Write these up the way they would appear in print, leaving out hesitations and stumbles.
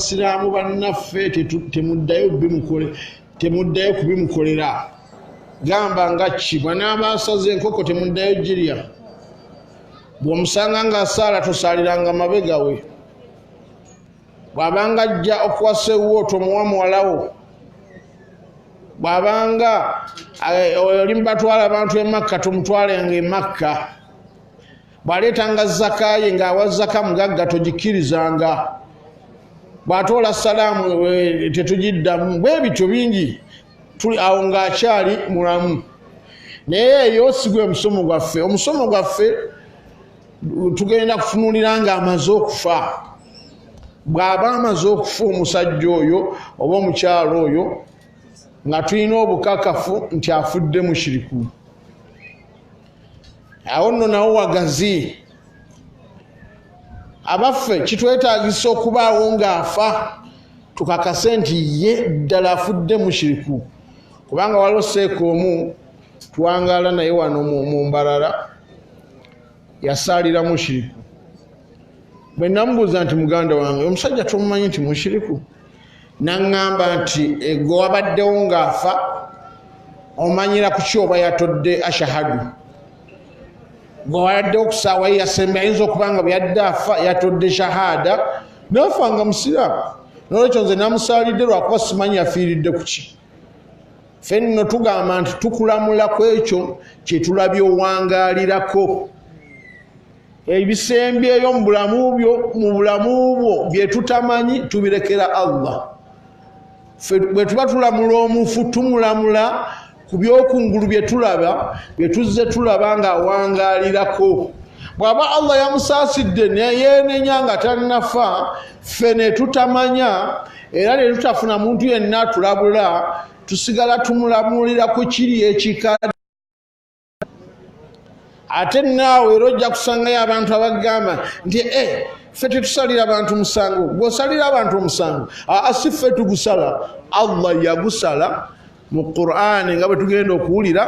basiraamu bannaffe temuddayo kubimukolera gamba nga ki bw'anaaba asaze enkoko temuddayo girya bw'omusanga ng'asaala tosaaliranga mabega we bw'abanga ajja okuwasa ewuwo tomuwa muwalawo bw'abanga oli mubatwala abantu e Makka tomutwalenga e Makka bw'aleetanga zakaye ng'awa zaka mugagga togikkirizanga bw'atoola salaamu tetugiddamu bwe bityo bingi tuli awo ng'akyali mulamu naye eyo sigwe omusomo gwaffe tugenda kufunuulira ng'amaze okufa bw'aba amaze okufa omusajja oyo oba omukyalo oyo nga tulina obukakafu nti afudde mushiriku awo nno nawo wagazi abaffe kitwetaagisa okubaawo ng'afa tukakase nti ye ddala afudde mushiriku kubanga waliwo seeko omu twangaala naye wano mu Mbarara yasaalira mushiriku bwe namubuuza nti muganda wange omusajja tomumanyi nti mushiriku naŋŋamba nti gwe wabaddewo ng'afa omanyira ku ki oba yatodde ashahadu gwe wabaddewo ku ssaawa ye yasembe ayinza okubanga bwe yadde afa yatodde shahada naafa nga musiraamu n'olwekyo nze namusaalidde lwakuba simanyi yafiiridde ku ki ffe nno tugamba nti tukulamula ku ekyo kye tulabye owangaalirako ebisembyeyo mu bulamu bwo bye tutamanyi tubirekera Allah ffe bwe tuba tulamula omufu tumulamula ku byokungulu bye tulaba bye tuzze tulaba ng'awangaalirako bw'aba Allah yamusaasidde neyeenenya nga tannafa ffe ne tutamanya era ne tutafuna muntu yenna atulabula tusigala tumulamulira ku kiri ekikadde ate naawe era ojja kusangayo abantu abagamba nti ffe tetusalira abantu musango gw'osalira abantu omusango si ffe tugusala Allah yagusala mu Qur'ani nga bwe tugenda okuwulira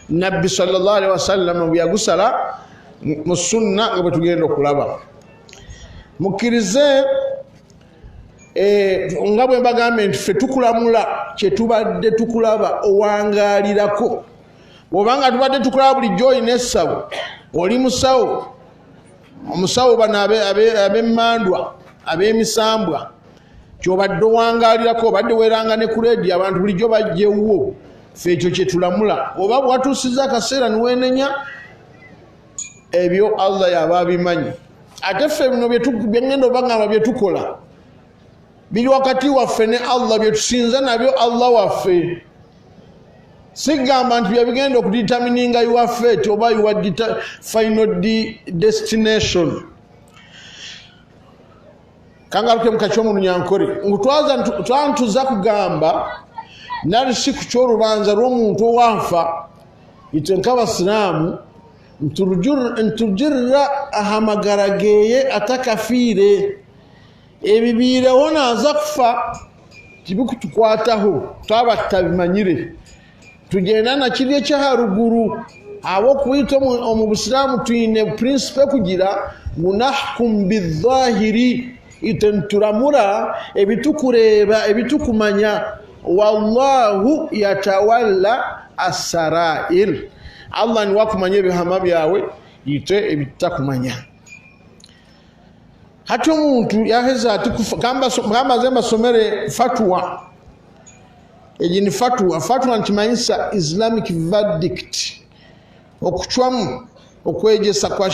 nabbi sallallahu alaihi wasallam bwe yagusala mu sunna nga bwe tugenda okulaba mukkirize nga bwe mbagambe nti ffe tukulamula kye tubadde tukulaba owangaalirako bw'obanga tubadde tukulaba bulijjo olina essawo oli musawo omusawo bano ab'emmandwa ab'emisambwa kyobadde owangaalirako obadde weeranga ne ku leediyo abantu bulijjo bajjewwo ffe ekyo kye tulamula oba bwatuusiza akaseera niweenenya ebyo Allah yaba abimanyi ate ffe bino byengenda obagamba bye tukola biri wakati waffe ne Allah bye tusinza nabyo Allah waffe sigamba nti byebigenda okuditamininga your fate oba your final destination kangaruke mukakyomuntu nyankore twantuza kugamba nali si ku ky'olubanza lw'omuntu owafa ite nk'abasiraamu ntujirra ahamagara geeye atakafiire ebibiirewo naaza kufa tibikutukwataho twaba tutabimanyire tugenda na kiri ekyaharuguru abo kuyita omu busiraamu tuyine prinsipe kugira munahkum bidhahiri ite nturamura ebitukureeba ebitukumanya wallahu yatawalla asarair Allah niwakumanya ebihama byawe ite ebitakumanya hati omuntu yaheza ati kamba zemba somere fatwa ejini fatwa ntimanyisa Islamic verdict okuchwamu okwejesa kwa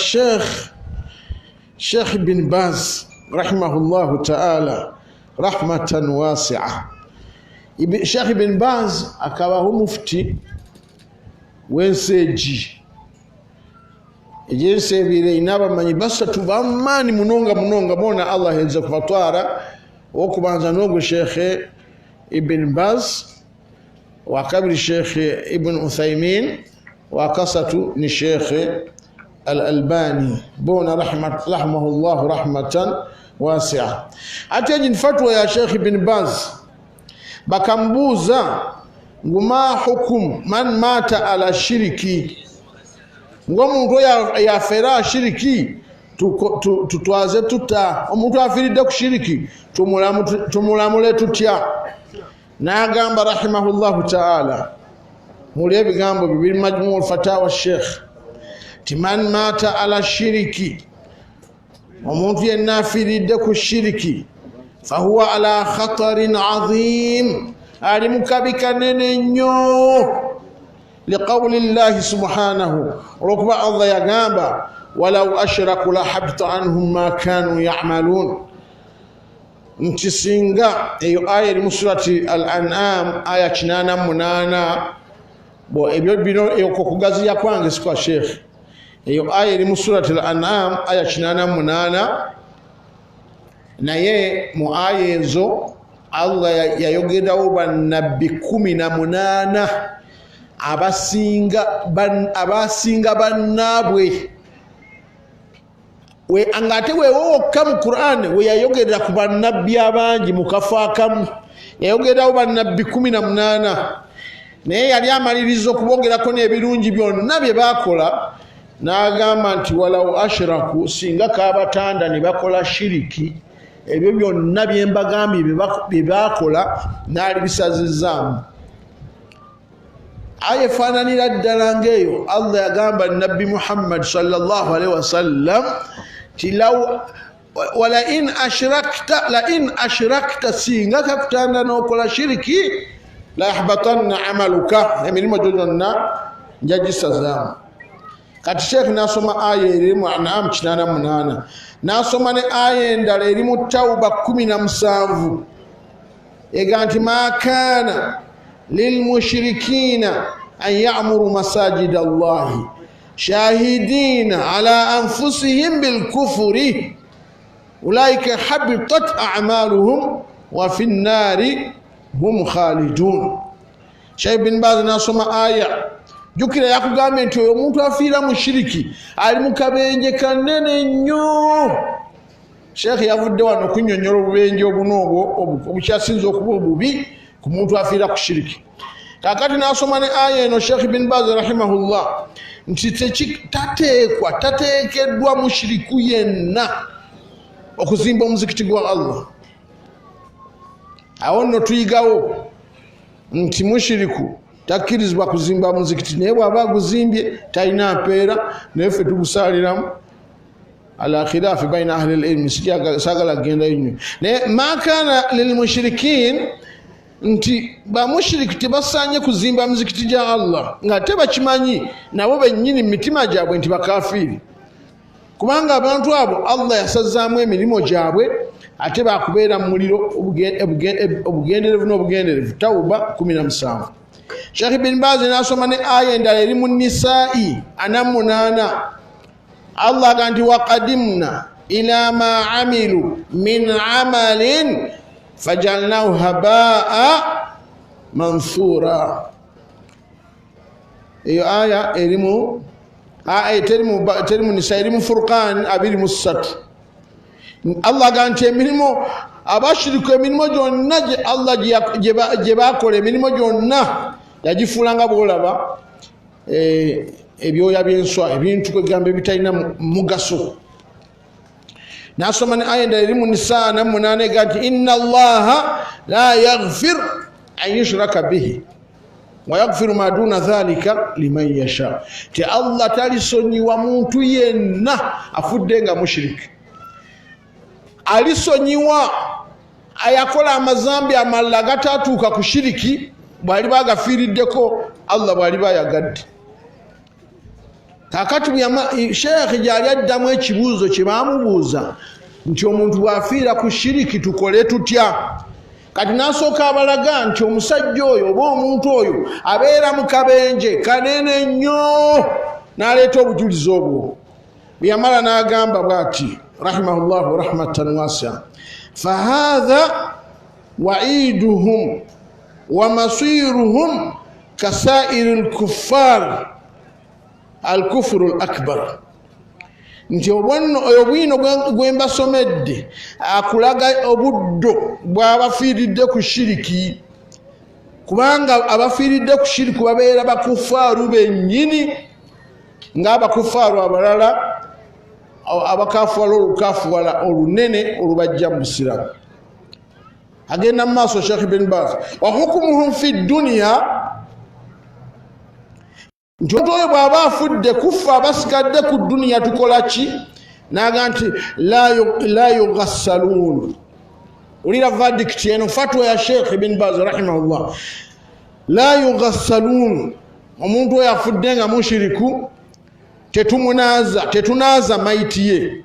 Sheikh bin Baz rahimahullahu ta'ala rahmatan wasi'a Sheikh bin Baz akabaho mufti wenseji ejense ebire inaba manyi basatu bamani munonga bona Allah henze kufatwara okubanza n'ogwe Sheikh Ibn Baz wakabiri Sheikh Ibn Uthaymin wakasatu ni Sheikh Al-Albani bona rahimahullah rahmatan wasi'a ate jin fatwa ya Sheikh Ibn Baz bakambuza nguma hukum man mata ala shiriki ngomuntu yafera shiriki tutwaze tuta omuntu afiridde ku shiriki tumulamule tutya n'agamba rahimahullahu ta'ala muli ebigambo bibiri majmuu fatawa sheikh timan mata ala shiriki omuntu yenna afiridde ku shiriki fahuwa ala khatarin azim ali mukabi kanene nnyo liqawli llahi subhanahu olwokuba allah yagamba walau ashraku la habita anhum ma kanu ya'malun nti singa eyo aya eri mu surati al-an'am aya 88 bo ebyo bino okwo kugaziya kwange sikwa sheikh eyo aya eri mu surati al-an'am aya 88 naye mu aya ezo allah yayogerawo bannabbi 18 abasinga bannaabwe we angate wewokka mu Qur'an we yayogerera ku bannabbi abangi mu kafo akamu yayogerawo bannabbi 18 naye yali amaliriza okubogerako n'ebirungi byonna bye bakola n'agamba nti walau ashraku singa kabatanda ne bakola shiriki ebyo byonna bye mbagambye bye bakola n'ali bisazizaamu aya efaananira ddala ng'eyo allah yagamba nabbi muhammad sallallahu alaihi wasallam ti wala in ashrakta singa kakutanda n'okola shiriki la yahbatanna amaluka emirimu gyo gyonna nja gisazaamu kati sheikh nasoma aya eri mu An'am 88 nasoma ne aya endala eri mu Tawba 17 ega nti ma kana للمشركين أن يعمروا مساجد الله شاهدين على أنفسهم بالكفر أولئك حبطت أعمالهم وفي النار هم خالدون شيخ بن باز ناسوما آية jukira yakugambye nti oyo omuntu afiira mushiriki ali mukabenje kanene nnyo sheikh yavudde wano kunnyonnyola obubenje obunobwo obukyasinza okuba obubi ku muntu afiira ku shiriki kakati nasoma ne aya eno sheikh bin baz rahimahullah nti tateekeddwa mushiriku yenna okuzimba omuzikiti gwa allah awo nno tuyigawo nti mushiriku takkirizibwa kuzimba muzikiti naye bw'aba guzimbye talina mpeera naye ffe tugusaaliramu ala khilaafi baina ahli al-ilmi sagala kugendayo nnyo naye ma kana lilmushirikin nti bamushiriki tebasaanye kuzimba muzikiti gya allah nga tebakimanyi nabo bennyini mitima gyabwe nti bakafiiri kubanga abantu abo allah yasazaamu emirimu gyabwe ate bakubeera mu muliro obugenderevu n'obugenderevu Tawba 17 sheikh bin baz nasoma ne aya endala eri mu Nisaa'i 8 allah aga nti waqadimna ila ma amilu min amalin fajalnahu habaa manthura iyo aya erimu terimu Nisa erimu Furqan 23 allah gante emirimu abashiriku emirimu gyonna allah gye bakola emirimu gyonna yagifuulanga bwolaba ebyoya by'enswa ebintu kwegamba ebitalina mugaso nasoma ne aya endala eri mu Nisaa 8 ega nti inna allaha la yaghfir an yushraka bihi wa yaghfiru ma duna dhalika liman yasha ti allah talisonyiwa muntu yenna afudde nga mushiriki alisonyiwa ayakola amazambi amalala gatatuuka ku shiriki bwali bagafiiriddeko allah bwali bayagadde kakati sheikh gyali addamu ekibuuzo kye bamubuuza nti omuntu bw'afiira ku shiriki tukole tutya kati nasooka abalaga nti omusajja oyo oba omuntu oyo abeera mu kabenje kanene nnyo n'aleeta obujulizi obwo bweyamala n'agamba bw'ati rahimahullahu rahmatan wasi'a fahatha waiduhum wa masiruhum kasairi lkuffar alkufuru lakbar nti oyo bwino gwembasomedde akulaga obuddo bw'abafiiridde ku shiriki kubanga abafiiridde ku shiriki babeera bakufaaru bennyini ng'abakufaaru abalala abakafuwala olukafuwala olunene olubajja mu busiramu. Agenda mu maaso Sheikh Ibn Baz wa hukumuhum fi dunya, nti omuntu oyo bw'aba afudde kufa abasigadde ku duniya tukola ki? Naga nti la yughassaluun. Ulira verdict eno fatwa ya Sheikh Ibn Baz rahimahullah. La yughassaluun, omuntu oyo afudde nga mushiriku tetunaaza maiti ye,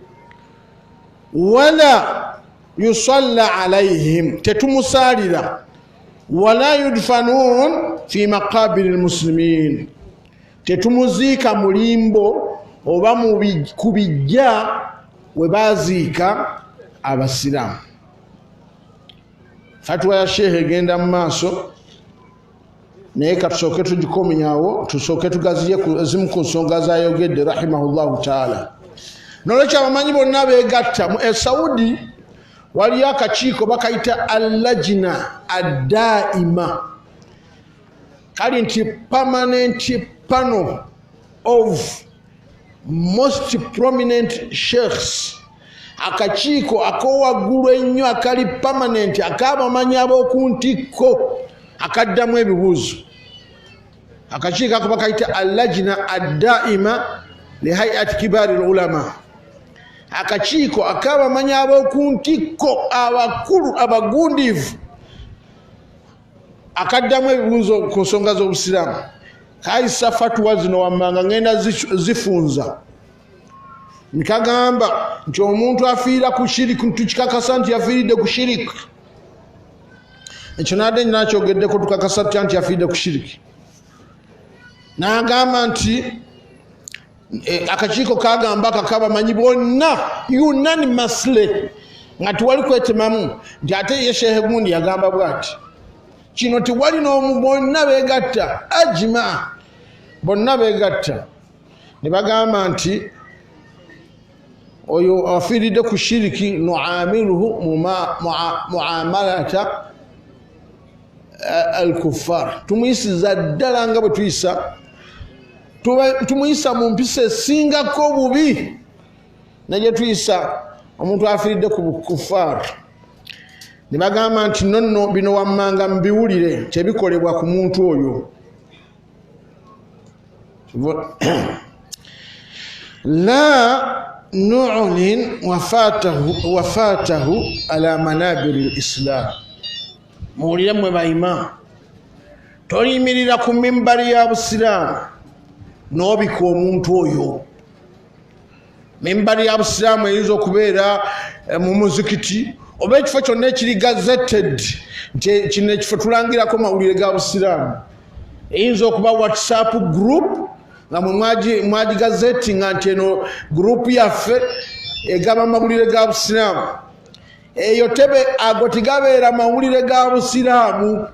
wala yusalla alayhim, tetumusalira, wala yudfanuun fi maqabiri almuslimin, tetumuziika mulimbo oba kubijja we baziika abasiramu. Fatwa ya Sheikh egenda mu maaso, naye katusooke tugikomyawo, tusooke tugaziye ezimu ku nsonga zayogedde rahimahullahu taala. Nolwekyo abamanyi bonna beegatta mu Saudi waliyo akakiiko bakayita al-lajna ad-daima, kali nti permanent panel of most prominent sheikhs, akakiiko akowaggulu ennyo akali permanent ak'abamanyi ab'oku ntikko akaddamu ebibuuzo. Akakiiko ako bakayita al-lajna ad-daima li hay'ati kibari al-ulama, akakiiko ak'abamanyi ab'oku ntikko abakulu abagundiivu akaddamu ebibuuzo ku nsonga z'obusiraamu. Kaisa fatwa zino wammanga ngenda zifunza, nikagamba nti omuntu afiira ku shiriki, tukikakasa nti yafiiridde ku shiriki. Ekyo nadde nakyogeddeko, tukakasa tutya nti yafiiridde ku shiriki. N'agamba nti akakiiko kagamba kakabamanyi bonna unanimously nga tiwali kwetemamu, nti ate ye Sheikh gundi yagamba bw'ati. Kino tiwali n'omu, bonna beegatta, ajima bonna beegatta ne bagamba nti oyo afiiridde ku shiriki nuamiluhu muamalata al-kuffar, tumuyisiza ddala nga bwe tuyisa, tumuyisa mu mpisa esingako bubi negye tuyisa omuntu afiiridde ku kuffar. Ne bagamba nti nonno bino wammanga mbiwulire tebikolebwa ku muntu oyo. La nu'lin wafatahu ala manabiri al-islam. Muwulire mwe bayima, toliyimirira ku mimbari ya busiraamu n'obika omuntu oyo. Mimbari ya busiraamu eyinza okubeera mu muzikiti oba ekifo kyonna ekiri gazetted nti kino ekifo tulangirako mawulire ga busiraamu. Eyinza okuba WhatsApp group nga mwagigazettinga nti eno group yaffe egaba mawulire ga busiraamu. Eyo tebe ago tigabeera mawulire ga busiraamu.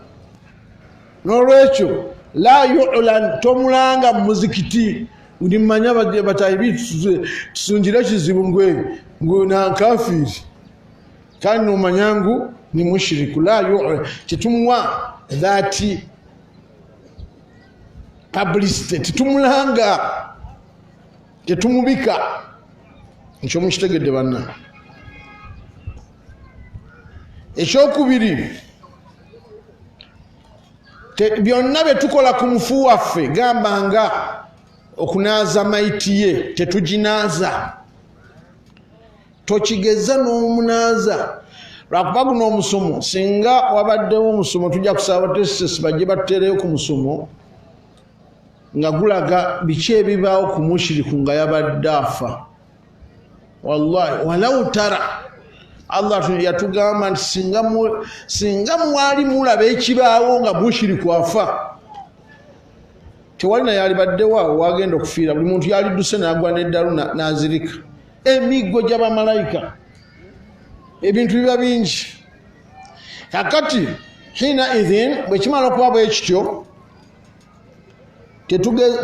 N'olwekyo la yu'lan, tomulanga mu muzikiti ndi mmanya batayibi tusunjire kizibu ngwe nankafiri kandi nomanyangu ni mushiriku. La yu'lan, tetumuwa that publicity, tetumulanga, tetumubika. Ekyo mukitegedde banna. Ekyokubiri, byonna bye tukola ku mufu waffe, gambanga okunaaza maiti ye, tetuginaaza. Tokigeza n'omunaaza. Lwakuba guno omusomo, singa wabaddewo omusomo tujja kusaba tesisi bajje batuteereyo ku musomo nga gulaga biki ebibaawo ku mushiriku nga yabadde afa. Wallahi walau tara, Allah yatugamba nti singa mwali mulaba ekibaawo nga mushiriku afa, tewali naye alibaddewo awo wagenda okufiira. Buli muntu yalidduse n'agwa n'eddalu n'azirika. Emiggo gy'abamalayika, ebintu biba bingi. Kakati hina idhin bwe kimala okuba bwe kityo,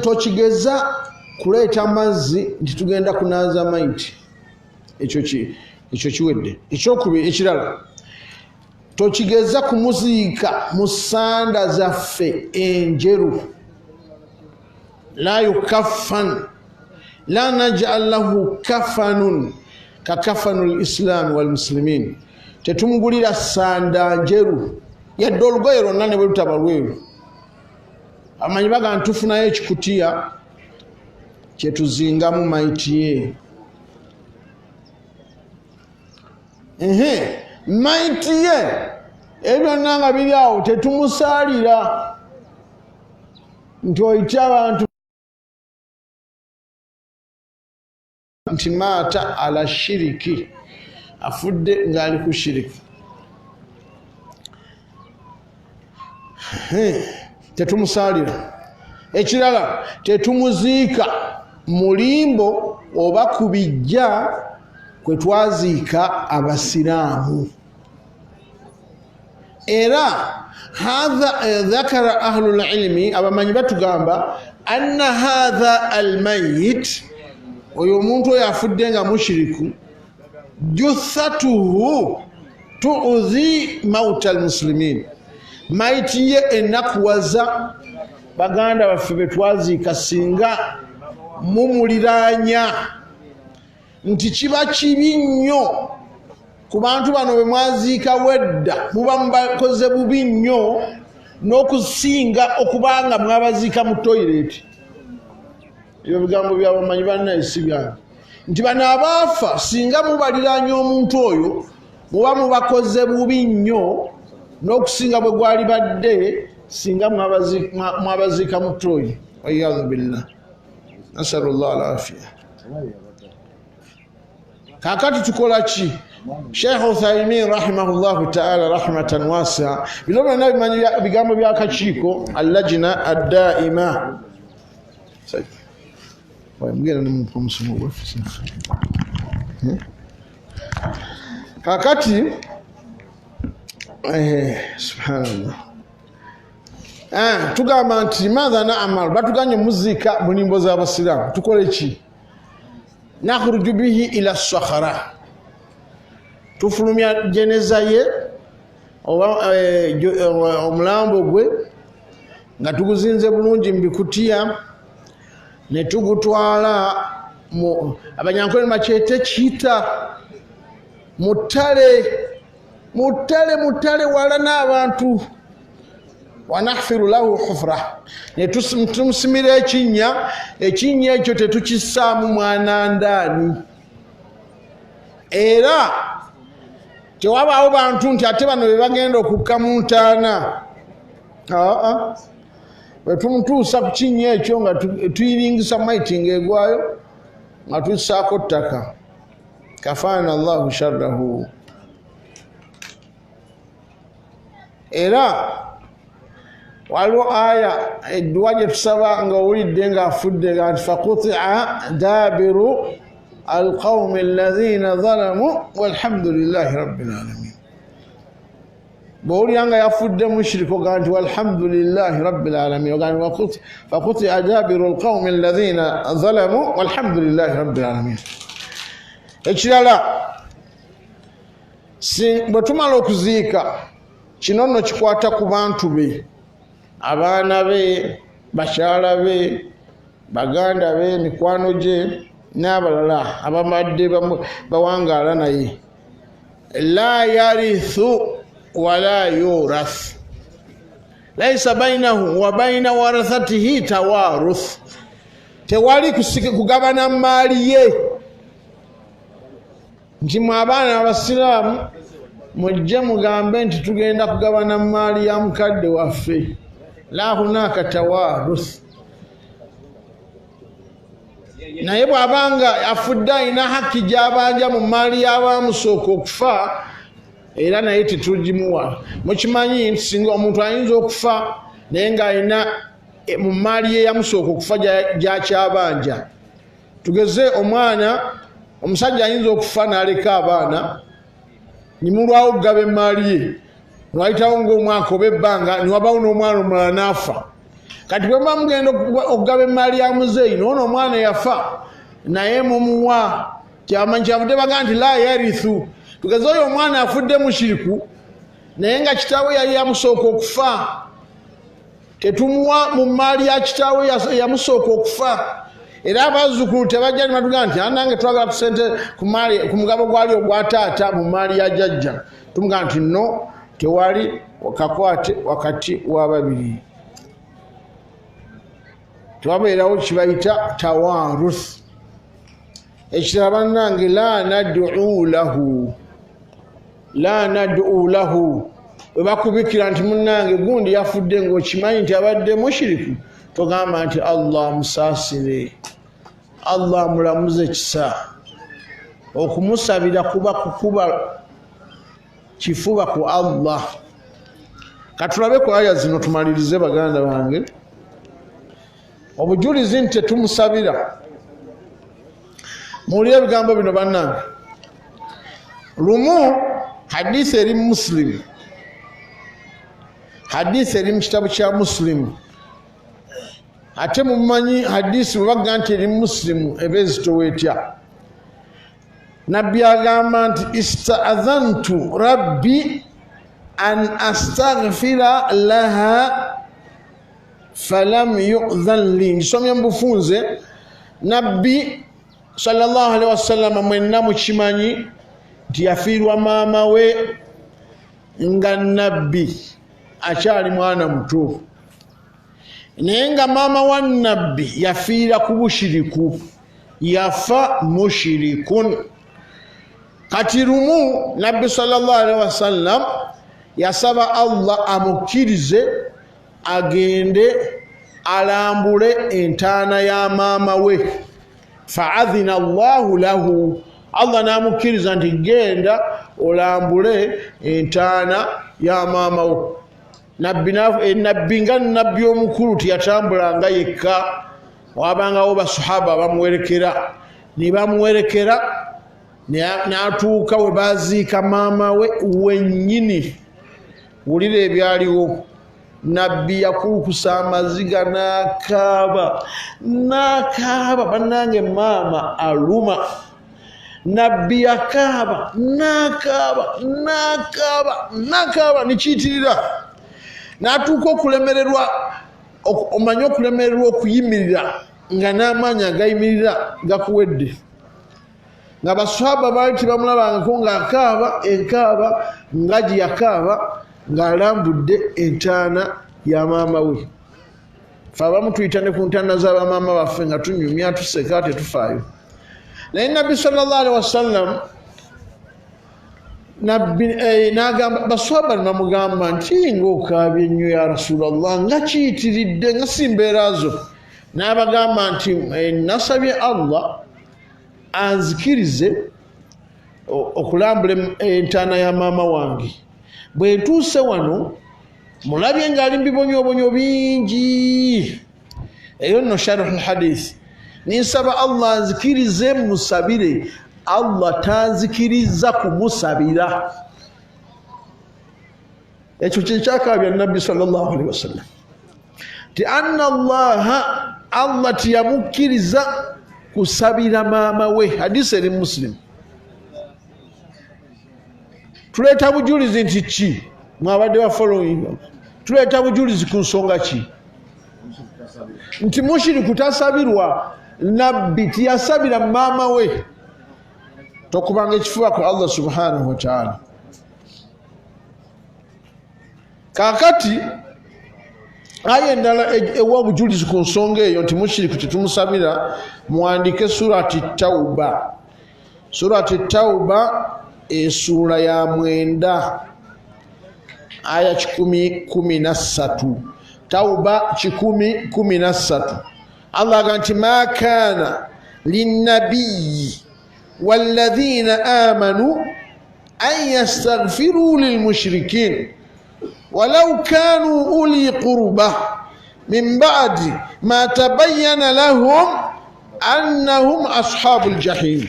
tokigeza kuleeta amazzi nti tugenda kunaaza maiti. Ekyo kiwedde. Ekyokubiri ekirala, tokigeza kumuziika mu ssanda zaffe enjeru. La yukaffan, la naj'al lahu kafanun ka kafanul islam wal muslimin tetumugulira sanda njeru yadde olugoye lwonna ne bwe lutaba lweru amanyi baga ntufunayo ekikutiya kyetuzingamu maiti ye maiti ye ebyonna nga biri awo tetumusalira nti oyita abantu nti maata ala shiriki afudde ng'ali ku shiriki tetumusalira ekirala tetumuziika mulimbo oba kubijja kwe twaziika abasiraamu era hadha dhakara ahlul ilmi abamanyi batugamba anna hadha almayit oyo omuntu oyo afudde nga mushiriku juthatuhu tuudhi mauta almuslimin maiti ye enakuwaza baganda baffe betwaziika singa mumuliranya nti kiba kibi nnyo ku bantu bano bwe mwaziika wedda muba mubakoze bubi nnyo n'okusinga okubanga mwabaziika mu toyireti ebyo bigambo byabamanyi bannaye si byange nti bano abaafa singa mubaliranya omuntu oyo muba mubakoze bubi nnyo n'okusinga bwe gwali badde singa mwabaziika mu toyi waiyadhu billah nasalullah alafiya kakati tukola ki Sheikh Uthaymin rahimahullahu ta'ala rahmatan wasi'a bino byonna bimanyi bigambo by'akakiiko allajina addaima kakati subhanallah tugamba nti madha na'mal batuganye muzika mu nimbo z'abasiraamu tukole ki nakhruju bihi ila sakhara tufulumya jeneza ye oba omulambo gwe nga tuguzinze bulungi mu bikutiya ne tugutwala abanyankole makyete kiyita mutale wala n'abantu wanahfiru lahu hufra ne tumusimira ekinnya ekyo tetukissaamu mwana ndaani era tewabaawo bantu nti ate bano be bagenda okukka mu ntaana bwe tumutuusa ku kinnya ekyo nga tuyiringisa maiti ng'egwayo nga tussaako ttaka kafaana allahu sharrahu era waliwo aya edduwa gye tusaba nga owulidde ng'afudde nga nti faqutia daabiru alqawmi alladhina zalamu walhamdulillahi rabbil alamin bw'owulira nga yafudde mushiriko ga nti walhamdulillahi rabbil alamin oga faqutia daabiru alqawmi alladhina zalamu walhamdulillahi rabbil alamin ekirala bwe tumala okuziika kino nno kikwata ku bantu be abaana be bakyala be baganda be mikwano gye n'abalala ababadde bawangaala naye la yarithu wala yurath laisa bainahu wa baina warathatihi tawaruth tewali kugabana maali ye nti mwe abaana abasiraamu mujje mugambe nti tugenda kugabana maali ya mukadde waffe la hunaka tawaruth naye bw'abanga afudde alina haki gy'abanja mu maali y'abaamusooka okufa era naye tetugimuwa mukimanyi nti singa omuntu ayinza okufa naye ng'alina mu maali ye yamusooka okufa gyakyabanja tugeze omwana omusajja ayinza okufa n'aleka abaana nimulwawo okugaba emaali ye nwayitawo ng'omwaka oba ebbanga niwabawo n'omwana omulala n'afa kati bwe muba mugenda okugaba emaali ya muzeeyi noono omwana yafa naye mumuwa kyamanyi kyavudde baga nti la yarithu tugeze oyo omwana afudde mushiriku naye nga kitaawe yali yamusooka okufa tetumuwa mu maali ya kitaawe yamusooka okufa era abazzukulu tebajja ne batugaa nti nange twagala ku sente ku mugabo gwali ogwa taata mu maali ya jjajja tumugaa nti no tewali kakwate wakati w'ababiri tewabeerawo kibayita tawaruth ekirala bannange la nad'u lahu bwe bakubikira nti munnange gundi yafudde ng'okimanyi nti abadde mushiriku togamba nti allah musaasire allah mulamuze kisa okumusabira kuba kukuba kifuba ku allah katulabe ku aya zino tumalirize baganda bange obujulizi nti tetumusabira muwulire ebigambo bino bannange lumu hadisi eri muslim hadisi eri mu kitabu kya muslimu ate mumanyi hadisi webaga nti eri muslimu eba ezitoweetya nabbi agamba nti istaadhantu rabbi an astaghfira laha falam yu'dhan li nsomye mu bufunze nabbi sallallahu alaihi wasallam mwenna mukimanyi nti yafiirwa maama we nga nabbi akyali mwana muto naye nga maama wa nabbi yafiira ku bushiriku yafa mushirikun kati lumu nabbi sallallahu alaihi wasallam yasaba allah amukkirize agende alambule entaana ya maama we faadhina allahu lahu allah namukkiriza nti genda olambule entaana ya maama we nabbi nga nabbi omukulu tiyatambulanga yekka wabangawo basahaba bamuwerekera nibamuwerekera n'atuuka we baziika maama we wennyini wulira ebyaliwo nabbi yakulukusa amaziga n'akaaba bannange maama aluma nabbi yakaaba n'akaaba nikiyitirira n'atuuka okulemererwa omanye okulemererwa okuyimirira nga n'amaanyi agayimirira gakuwedde nga basahaba baali tibamulabangako ng'akaaba nga gye yakaaba ng'alambudde entaana ya maama we fe abamu tuyita ne ku ntaana z'abamaama baffe nga tunyumya tuseka tetufaayo naye nabbi sallallahu alaihi wasallam n'agamba basahaba ne bamugamba nti ng'okaabye ennyo ya rasulallah nga kiyitiridde nga si mbeera zo n'abagamba nti nasabye allah anzikirize okulambula entaana ya maama wange bwe ntuuse wano mulabye ng'ali mbibonyobonyo bingi eyo nno sharh hadith ninsaba allah anzikirize musabire allah tanzikiriza kumusabira ekyo kyekyakaabya nabbi sallallahu alaihi wasallam ti anna allah tiyamukkiriza kusabira maama we hadisi eri muslim tuleeta bujulizi nti ki mwabadde wa following tuleeta bujulizi ku nsonga ki nti mushiriku tasabirwa nabbi tiyasabira maama we tokubanga ekifuba ku allah subhanahu wa ta'ala kakati aya endala ewa bujulizi ku nsonga eyo nti mushiriku tetumusabira muwandike surati tauba esura ya 9 aya 10:13 tauba 10:13 allah aganti ma kana linnabiyi walladhina amanu an yastaghfiru lilmushrikin walau kanu uli qurba min ba'di ma tabayyana lahum annahum ashabul jahim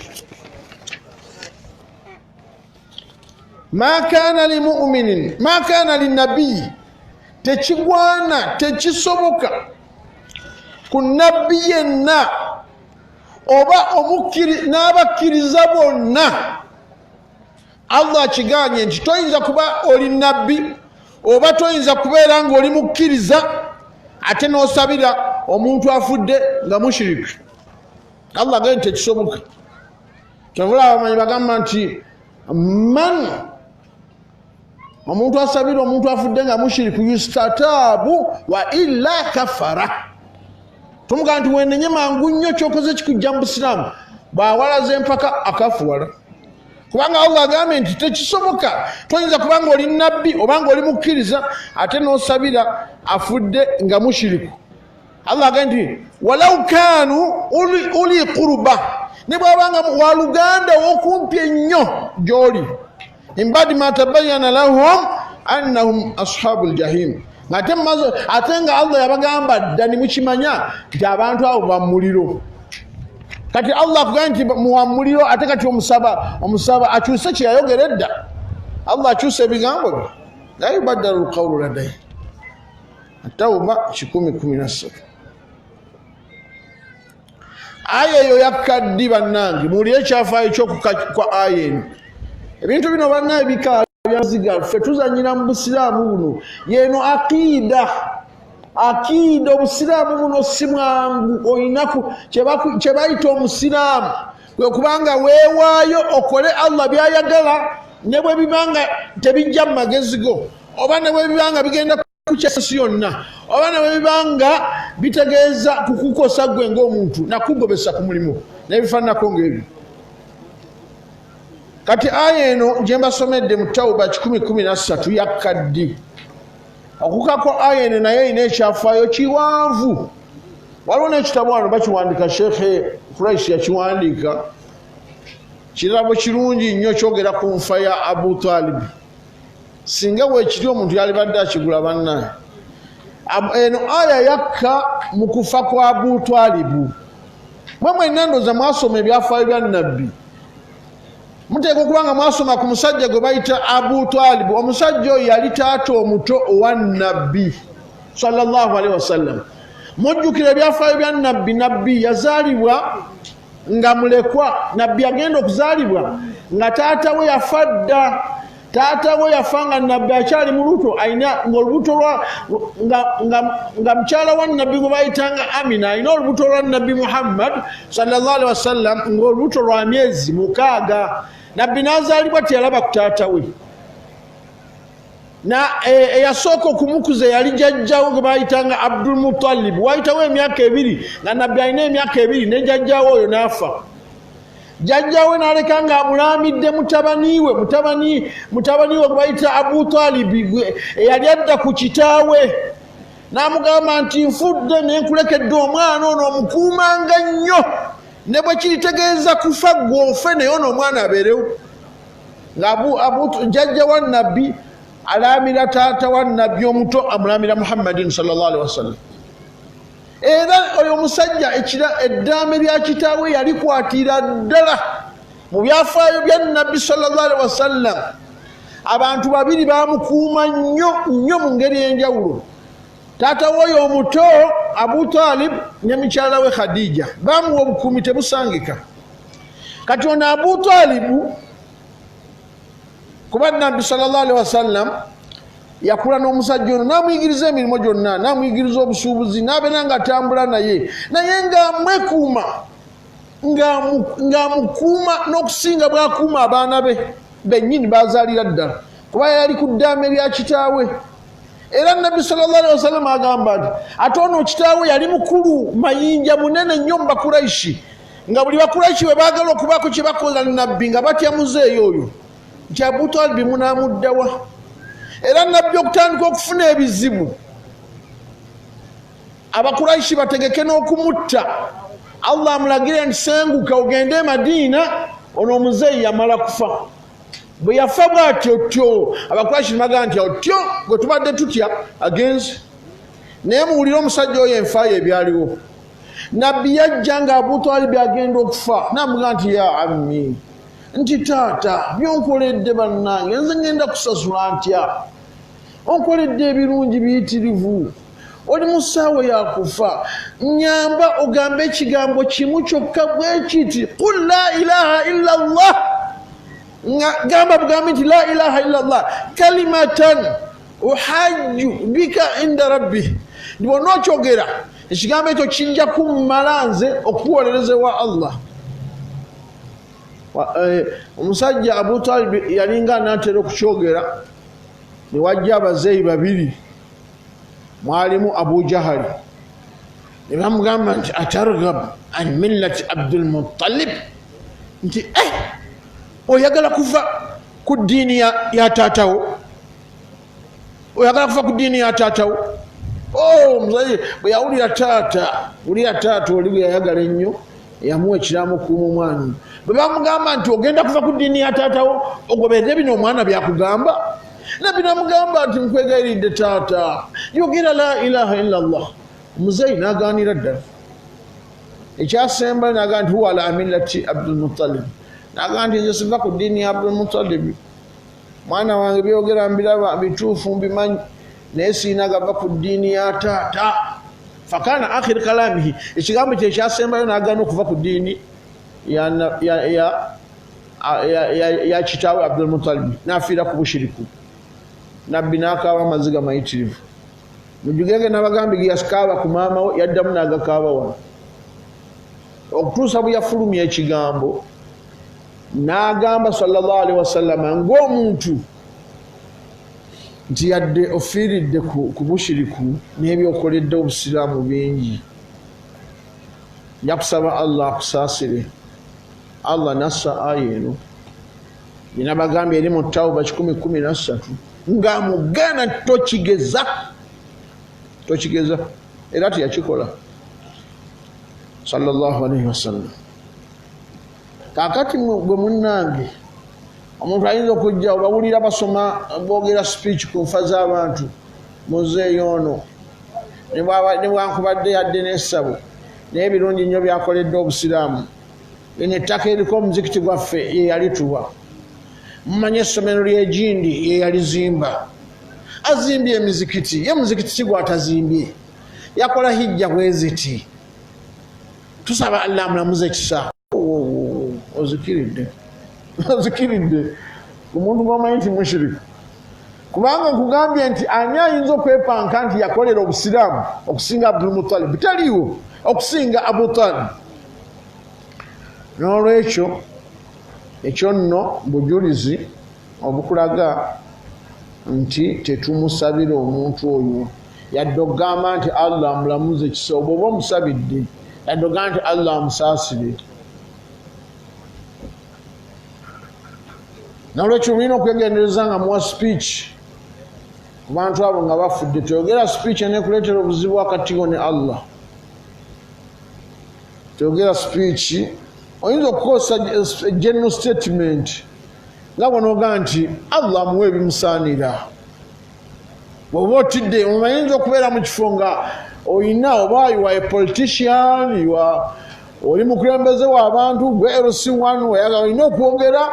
ma kana limu'minin ma kana linnabiyi tekigwana tekisoboka ku nabbi yenna oba n'abakkiriza bonna allah akiganye nti toyinza kuba oli nabbi oba toyinza kubeera ng'oli mukkiriza ate n'osabira omuntu afudde nga mushiriki Allah agambye tekisoboka. Kyovula abamanyi bagamba nti man omuntu asabira omuntu afudde nga mushiriku yustataabu wa illa kafara. Tumuga nti wenenye mangu nnyo kyokoze kikujja mu Busiraamu bw'awalaze empaka akafuwala. Kubanga Allah agambye nti tekisoboka. Toyinza kubanga oli nabbi obanga oli mukkiriza ate n'osabira afudde nga mushiriku. Allah agambye nti walau kanu uli quruba, ne bw'abanga waluganda w'okumpi ennyo gy'oli. Imbadi ma tabayyana lahum annahum ashabul jahim. Ate nga Allah yabagamba dda ne mukimanya nti abantu abo bamuliro. Kati Allah akugambye nti muwamuliro ate kati omusaba akyuse kye yayogera edda. Allah akyuse ebigambo bye. La yubaddalu alqawlu ladayhi. At-Tawba 10:13. Aya eyo yakaddi bannange muwulire ekyafaayo ekyokukwa aya eno. Ebintu bino bannaye bikaala byaziga ffe tuzanyira mu Busiraamu buno yeno akiida Obusiraamu buno si mwangu oyinaku kye bayita Omusiraamu kwe kubanga weewaayo okole Allah byayagala ne bwe bibanga tebijja mu magezi go oba ne bwe bibanga bigenda kukyasi yonna oba ne bwe bibanga bitegeeza kukukosa gwe ng'omuntu nakugobesa ku mulimu n'ebifaananako ng'ebyo. Kati aya eno gye mbasomedde mu Tawba 10:13 yakaddi. Okukako aya eno naye erina ekyafaayo kiwanvu. Waliwo n'ekitabo wano bakiwandika Sheikh Quraish yakiwandiika. Kirabo kirungi nnyo kyogera ku nfa ya Abu Talib. Singa weekiri omuntu yalibadde akigula bannaye. Eno aya yakka mu kufa kwa Abu Talibu. Mwe mwenna ndowooza mwasoma ebyafaayo bya Nabbi. Muteekwa okuba nga mwasoma ku musajja gwe bayita Abu Talib. Omusajja oyo yali taata omuto owa Nabbi sallallahu alaihi wasallam. Mujjukira ebyafaayo bya Nabbi. Nabbi yazaalibwa nga mulekwa. Nabbi agenda okuzaalibwa nga taata we yafa dda. Taata we yafa nga Nabbi akyali mu lubuto ayina ng'olubuto nga mukyala wa Nabbi gwe bayitanga Amina ayina olubuto lwa Nabbi Muhammad sallallahu alaihi wasallam ng'olubuto lwa myezi 6. Nabbi n'azaalibwa teyalaba ku taata we. Eyasooka okumukuza yali jjajjawe gwe bayitanga Abdul Muttalib. Wayitawo emyaka 2 nga Nabbi alina emyaka 2 ne jjajjawe oyo n'afa. Jjajjawe n'aleka ng'amulamidde mutabani we gwe bayita Abu Talib eyali adda ku kitaawe. N'amugamba nti nfudde ne nkulekedde omwana ono omukuumanga nnyo ne bwe kiritegeeza kufa gw'ofe naye ono omwana abeerewo. Jjajja wa Nabbi alaamira taata wa Nabbi omuto amulamira Muhammadin sallallahu alaihi wasallam. Era oyo omusajja eddaame lya kitaawe yalikwatira ddala mu byafaayo bya Nabbi sallallahu alaihi wasallam. Abantu babiri baamukuuma nnyo mu ngeri ey'enjawulo. Taata w'oyo omuto Abu Talib ne mukyala we Khadija baamuwa obukuumi tebusangika. Kati ono Abu Talibu kuba Nabbi sallallahu alaihi wasallam yakula n'omusajja ono n'amuyigiriza emirimu gyonna, n'amuyigiriza obusuubuzi, n'abeera ng'atambula naye ng'amwekuuma ng'amukuuma n'okusinga bw'akuuma abaana be bennyini baazaalira ddala kuba yali ku ddaame lya kitaawe. Era Nabbi sallallahu alaihi wasallam agamba nti ate ono kitaawe yali mukulu mayinja munene nnyo mu Bakuraishi nga buli Bakuraishi bwe baagala okubaako kye bakola Nabbi nga batya muzeeyo oyo nti Abu Talib munaamuddawa. Era Nabbi okutandika okufuna ebizibu Abakuraishi bategeke n'okumutta. Allah amulagire nti senguka ogende e Madiina ono omuzeeyi yamala kufa. Bwe yafa bw'atyo Abakuraishi bagamba nti otyo gwe tubadde tutya agenze. Naye muwulire omusajja oyo enfaayo ebyaliwo. Nabbi yajja nga Abu Talib agenda okufa n'amugamba nti ya ammi nti taata byonkoledde bannange nze ngenda kusasula ntya. Onkoledde ebirungi biyitirivu oli mu ssaawa yakufa. Nyamba ogambe ekigambo kimu kyokka bwe kiti qul la ilaha illa Allah. Gamba bugambi nti la ilaha illa Allah kalimatan uhajju bika inda rabbi. Bw'onookyogera ekigambo ekyo kijja kummala nze okuwolereza wa Allah. Omusajja Abu Talib yalinga anaatera okukyogera, ne wajja abazeeyi babiri, mwalimu Abu Jahali, ne bamugamba nti atarghab an millati Abdul Muttalib, nti oyagala kuva ku ddiini ya taatawo, oyagala kuva ku ddiini ya taatawo. Omuzaire bwe yawulira taata oli bwe yayagala ennyo, yamuwa ekiraamo kuuma omwana. Bwe bamugamba nti ogenda kuva ku ddiini ya taatawo, ogoberere bino omwana byakugamba. Nabbi namugamba nti nkwegayiridde taata, yogera la ilaha illallah. Omuzaire n'agaanira ddala. Ekyasemba n'agamba nti huwa ala millati Abdul Muttalib, n'agamba nti nze siva ku ddiini ya Abdul Muttalib. Mwana wange byogera mbiraba bituufu mbimanyi, naye siina gava ku ddiini ya taata. Fakana akhir kalamihi, ekigambo kye ekyasembayo n'agaana okuva ku ddiini ya kitaawe Abdul Muttalib, n'afiira ku bushiriku. Nabbi n'akaaba amaziga mayitirivu. Mujugenge n'abagambi ge yasikaaba ku maama we, yaddamu n'agakaaba wano, okutuusa bwe yafulumya ekigambo n'agamba sallallahu alaihi wasallam ng'omuntu nti yadde ofiiridde ku bushiriku n'ebyokoledde obusiraamu bingi, njakusaba Allah akusaasire. Allah nassa aya eno ginabagambye eri mu Tawba 10:13 ng'amugana tokigeza era teyakikola sallallahu alaihi wasallam. Kakati gwe munnange, omuntu ayinza okujja obawulira basoma boogera speech ku nfa z'abantu, muzeeyo ono ne bwankubadde yadde n'essabo naye ebirungi nnyo byakoledde obusiraamu. Eno ettaka eriko omuzikiti gwaffe ye yalituwa, mumanye essomero ly'egindi ye yalizimba. Azimbye emizikiti, ye muzikiti si gwatazimbye, yakola hijja bweziti. Tusaba Allah amulamuze ekisa. Ozikiridde ku muntu gw'omanyi nti mushiriku, kubanga nkugambye nti ani ayinza okwepanka nti yakolera obusiraamu okusinga Abdul Muttalib? Taliiwo okusinga Abu Talib. N'olwekyo ekyo nno bujulizi obukulaga nti tetumusabira omuntu oyo, yadde okugamba nti Allah amulamuze ekisa. Obwo oba omusabidde, yadde okugamba nti Allah amusaasire. Nolwekyo mulina okwegendereza nga muwa speech ku bantu abo nga bafudde. Toyogera speech enekuleetera obuzibu wakati wo ne Allah. Toyogera speech, oyinza okukozesa general statement nga bw'onooga nti Allah amuwa ebimusaanira. Bw'oba otidde, oyinza okubeera mu kifo nga oyina oba you are a politician, oli mukulembeze w'abantu, gwe LC1 olina okwogera,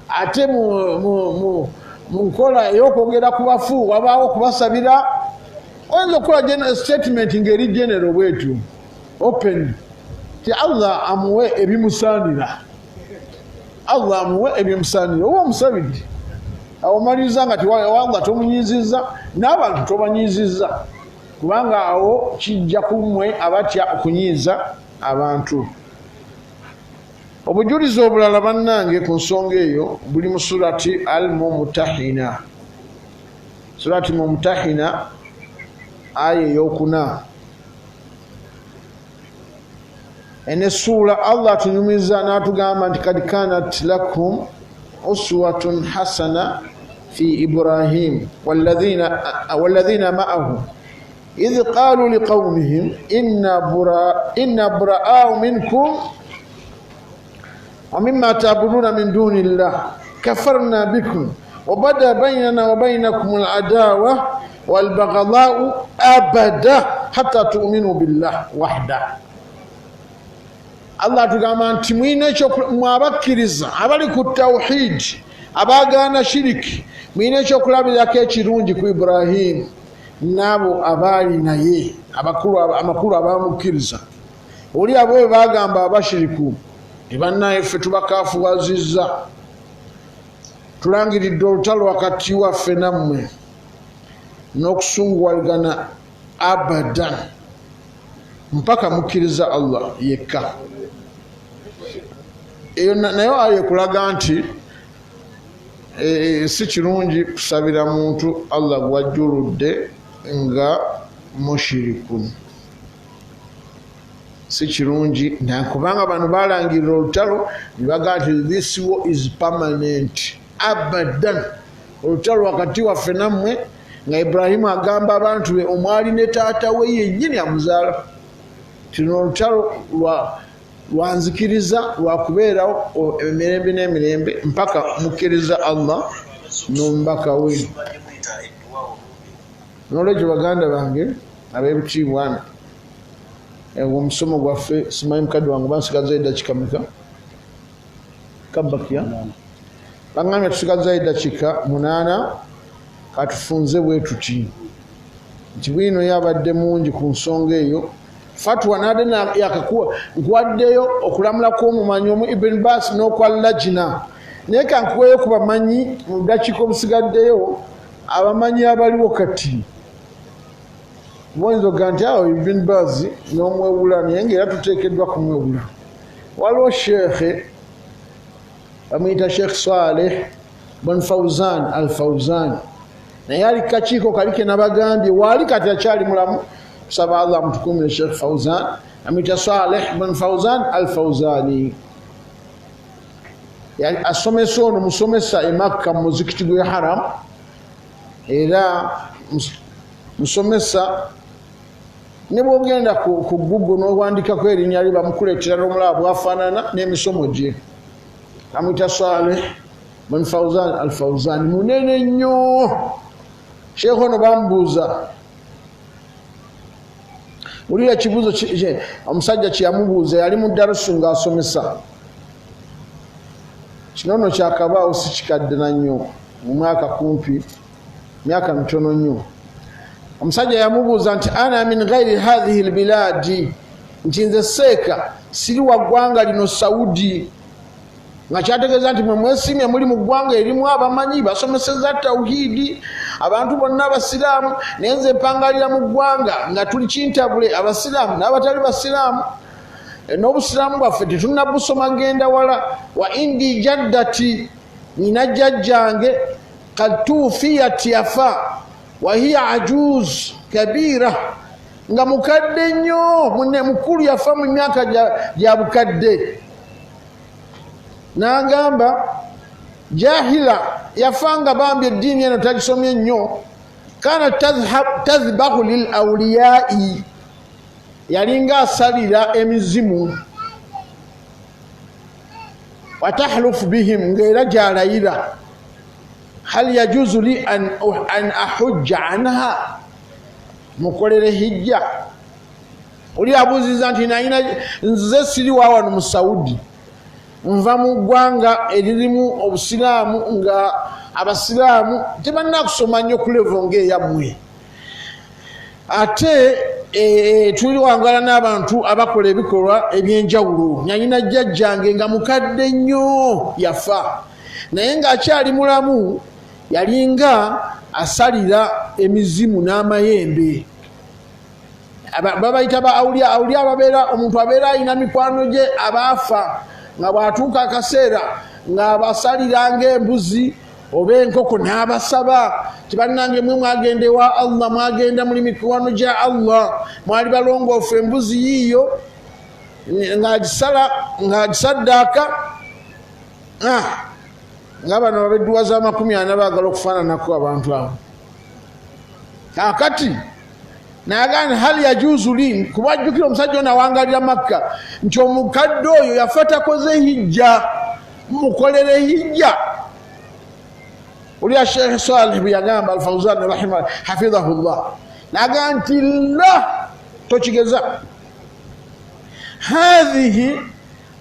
ate mu nkola ey'okwogera ku bafu wabaawo okubasabira. Oyinza okukola general statement ng'eri general bwetu open ti Allah amuwe ebimusaanira. Allah amuwe ebimusaanira. Oba omusabidde awo omaliriza nga Allah tomunyiizizza, n'abantu tobanyiizizza, kubanga awo kijja kummwe abatya okunyiiza abantu. Obujulizi obulala bannange ku nsonga eyo buli mu surati Al-Mumtahina. Surati Mumtahina aya ey'okuna. Ene sura Allah atunyumiza n'atugamba nti kad kanat lakum uswatun hasana fi Ibrahim walladhina ma'ahu idh qalu liqawmihim inna bura'a'u minkum ومما تعبدون من دون الله كفرنا بكم وبدا بيننا وبينكم العداوة والبغضاء أبدا حتى تؤمنوا بالله وحده. Allah tugamba nti mwine ekyo mwabakkiriza abali ku tawhid abagaana shiriki, mwine ekyokulabirako ekirungi ku Ibrahim n'abo abaali naye amakulu abamukkiriza. Oli abo bwe bagamba abashiriku bannaye ffe tubakaafuwazizza, tulangiridde olutalo wakati waffe nammwe n'okusunguwalagana abadan mpaka mukkiriza Allah yekka. Eyo nayo aye kulaga nti si kirungi kusabira muntu Allah gwajjuludde nga mushirikun. Si kirungi nakubanga bano balangirira olutalo nibaga nti this war is permanent abadan. Olutalo wakati waffe nammwe nga Ibrahimu agamba abantu be omwali ne taata we yennyini amuzaala tino olutalo lwanzikiriza lwakubeerawo emirembe n'emirembe mpaka mukkiriza Allah n'omubaka we. N'olwekyo baganda bange ab'ebitiibwana omusomo gwaffe simanyi mukadde wange bansigazayo eddakiika meka kabakya baŋŋambye tusigazayo eddakiika 8 katufunze bwe tuti nti bwino yabadde mungi ku nsonga eyo. Fatwa nade yakakuwa nkwaddeyo okulamula kw'omumanyi omu Ibn Bas n'okwa Lajina naye kankuweyo ku bamanyi mu ddakiika obusigaddeyo abamanyi abaliwo kati boyinza okuga nti awo Ibn Baz n'omwewula naye ngaera tuteekeddwa kumwewula. Waliwo sheekhe bamuyita Sheikh Saleh bin Fawzan al-Fawzan naye ali kakiiko kaliko nabagambye waali kati akyali mulamu tusaba Allah mutukumire Sheikh Fawzan amuyita Saleh bin Fawzan al-Fawzani asomesa ono musomesa e Makka mu muzikiti gwe Haram era musomesa ne bwogenda ku Google n'owandikako erinnya lye bamukuleetera n'omulaba bwafaanana n'emisomo gye. Amuyita Saleh bin Fawzan al-Fawzani munene nnyo. Sheikh ono bamubuuza ulira ekibuuzo omusajja kyeyamubuuza yali mu darusu ng'asomesa kino nno kyakabaawo si kikadde na nnyo mu mwaka kumpi myaka mitono nnyo. Omusajja yamubuuza nti ana min ghairi hadhihi albiladi nti nze seeka siri wa ggwanga lino Saudi nga kyategeeza nti mwe mwesimye muli mu ggwanga erimu abamanyi basomeseza tawhidi abantu bonna abasiraamu naye nze mpangalira mu ggwanga nga tuli kintabule abasiraamu n'abatali basiraamu n'obusiraamu bwaffe tetunnabusoma genda wala. Wa indi jaddati nina jjajjange kad tuufiyat yafa wa hiya ajuz kabira nga mukadde nnyo munne mukulu yafa mu myaka gya bukadde. N'agamba jahila yafanga bambi eddiini eno tagisomye nnyo kana tazbahu lil awliyai yalinga asalira emizimu watahlufu bihim ngaera gyalayira hal yajuzu li an ahujja anha mukolere hijja. Oli abuuziza nti nayina nze siri wawano mu Saudi nva mu ggwanga eririmu obusiraamu nga abasiraamu tebannakusoma nnyo ku levo ng'eyammwe ate tuli wangala n'abantu abakola ebikolwa ebyenjawulo. Nayina jjajjange nga mukadde nnyo yafa naye ng'akyali mulamu yalinga asalira emizimu n'amayembe. Babayita ba awuliya. Awuliya babeera omuntu abeera alina mikwano gye abaafa nga bw'atuuka akaseera ng'abasaliranga embuzi oba enkoko n'abasaba tibannange mwe mwagenda ewa Allah mwagenda muli mikwano gya Allah mwali balongoofu embuzi yiiyo ng'agisaddaaka nga bano babedduwa za 40 baagala okufaananako abantu abo. Kakati nagani hali yajuzu li kuba ajjukira omusajja ono awangalira Makka nti omukadde oyo yafa takoze hijja mukolere hijja. Uliya Sheikh Salih bwe yagamba al-Fawzan rahimahullah hafidhahullah naga nti la tokigeza hadhihi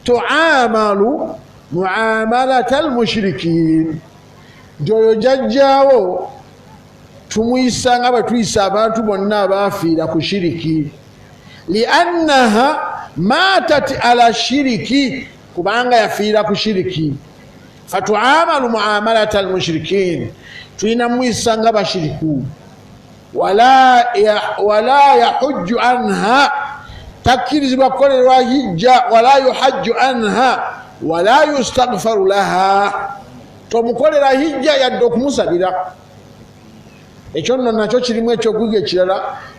tuamalu muamalata al-mushrikin joyo jajjaawo tumuyisa nga bwe tuyisa abantu bonna abaafiira ku shiriki liannaha matat ala shiriki kubanga yafiira ku shiriki fatuamalu muamalata almushrikin tuyina muyisa nga bashiriku wala yahujju anha takkirizibwa kukolerwa hijja wala yuhajju anha wala yustaghfaru laha tomukolera hijja yadde okumusabira ekyo nno nakyo kirimu ekyokuyiga ekirala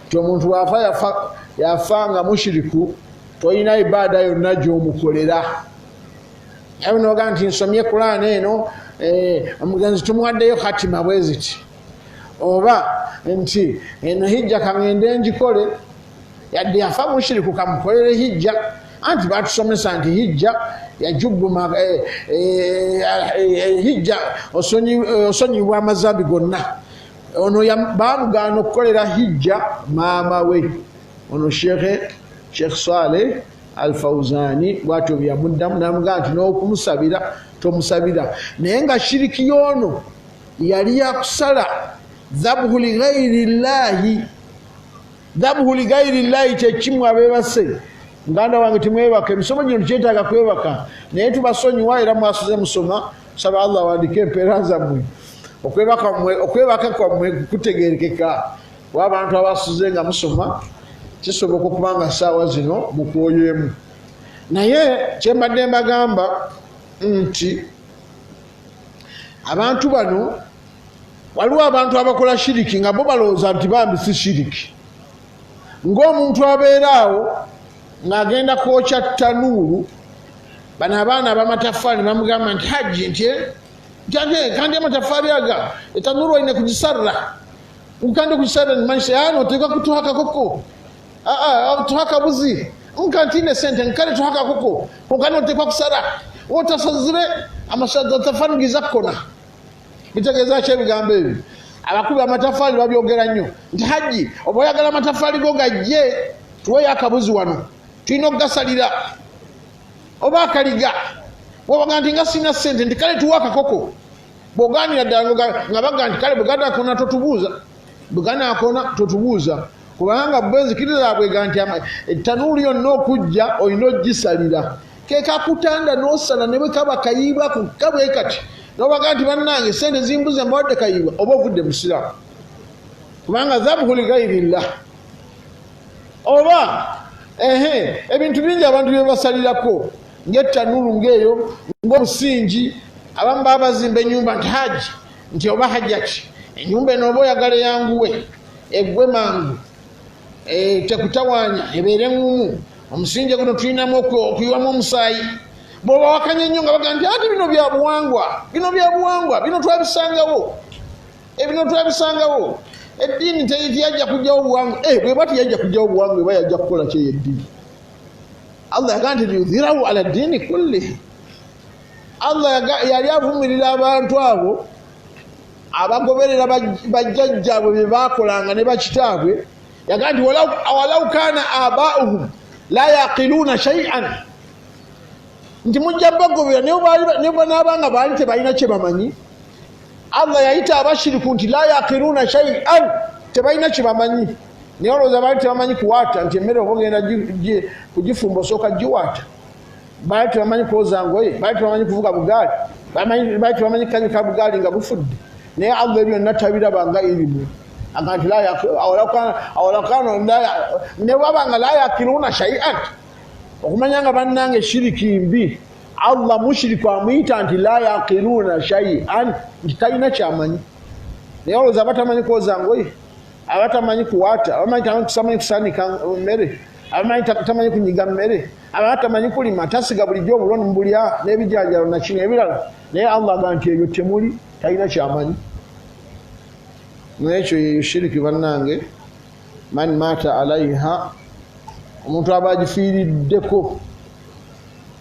ti omuntu waafa yafa nga mushiriku tolina ibaada yonna gy'omukolera ayo noga nti nsomye Qur'an eno omugenzi tumuwaddeyo khatima bwe ziti oba nti eno hijja kangende njikole yadde yafa mushiriku kamukolere hijja anti batusomesa nti hijja yajubu hijja osonyibwa amazambi gonna ono bamugaana okukolera hijja maama we ono Sheikh Saleh Al-Fawzani bwatyo byamuddamu namugaa nti n'okumusabira tomusabira naye nga shiriki yono yali yakusala dhabhu lighairi llahi kyekimu abeebase muganda wange timwebaka emisomo gino tukyetaaga kwebaka naye tubasonyiwa era mwasuze musoma saba Allah wandike empeera zammwe okwebaka kwammwe kutegerekeka w'abantu abasuze nga musoma kisoboka okubanga saawa zino mukwoyeemu naye kyembadde mbagamba nti abantu bano waliwo abantu abakola shiriki nga bo balowooza nti bambi si shiriki ng'omuntu abeeraawo ng'agenda kwokya ttanuulu bano abaana ab'amatafaali bamugamba nti hajji nti kandi amatafaali aga etanuulu olina kugisarra ukande kugisarra nimanyisa ano oteeka kutuhaka koko tuhaka buzi nkantine sente nkale tuhaka koko kokani oteekwa kusara otasazire amataffaali gizakkona bitegeeza ki ebigambo ebyo abakubi amatafaali babyogera nnyo nti hajji oba oyagala amatafaali go gajje tuweyo akabuzi wano tulina okugasalira oba akaliga wobaga nti nga sina sente nti kale tuwa akakoko bw'ogaanira ddala nga baga nti kale bweganakona totubuuza bweganakona totubuuza kubanga bwenzikiriza bwega nti ettanuulu yonna okujja olina ogisalira kekakutanda n'osala ne bwe kaba kayiibwa ku kabwe kati n'obaga nti bannange sente zimbuze mbawadde kayiibwa oba ovudde musiraamu kubanga dhabhu lighairillah oba ebintu bingi abantu bye basalirako ng'ettanuulu ng'eyo ng'omusingi abamu baba bazimba ennyumba nti haji nti oba hajjaki ennyumba eno oba oyagala yanguwe eggwe mangu tekutawaanya ebeere ngumu omusingi guno tulinamu okuyiwamu omusaayi bw'oba wakanya ennyo nga baga nti ati bino byabuwangwa bino twabisangawo eddiini teyajja kujjawo obuwangwa bweba teyajja kujjawo obuwangwa eba yajja kukola kyeyo eddiini Allah yagaa nti liyudhirahu ala ddiini kullihi Allah yali avumirira abantu abo abagoberera bajjajjaabwe bye baakolanga ne bakitaabwe yagaa nti walau kaana abaauhum la yaqiluuna shay'an nti mujja bagobera ne banaabanga baali tebalina kye bamanyi Allah yayita abashiriku nti la yaqiluuna shay'an tebalina kye bamanyi naye olowooza baali tebamanyi kuwaata nti emmere oba ogenda kugifumba osooka giwaata baali tebamanyi kwoza ngoye baali tebamanyi kuvuga bugaali baali tebamanyi kukanyika bugaali nga bufudde naye Allah ebyo byonna tabirabanga irimu aga nti awalakano ne babanga la yaqiluuna shay'an okumanya nga bannange shiriki mbi Allah mushiriku amuyita nti la yaqiluuna shay'an nti talina kyamanyi naye olowooza abatamanyi kwoza ngoye abatamanyi kuwaata abamanyi kusaanika mmere abamanyi tamanyi kunyiga mmere abatamanyi kulima tasiga bulijjo obuloni mubulya n'ebijanjalo nakino ebirala naye Allah aga nti ebyo temuli talina kyamanyi nekyo yeyo shiriki bannange man mata alaiha omuntu aba agifiiriddeko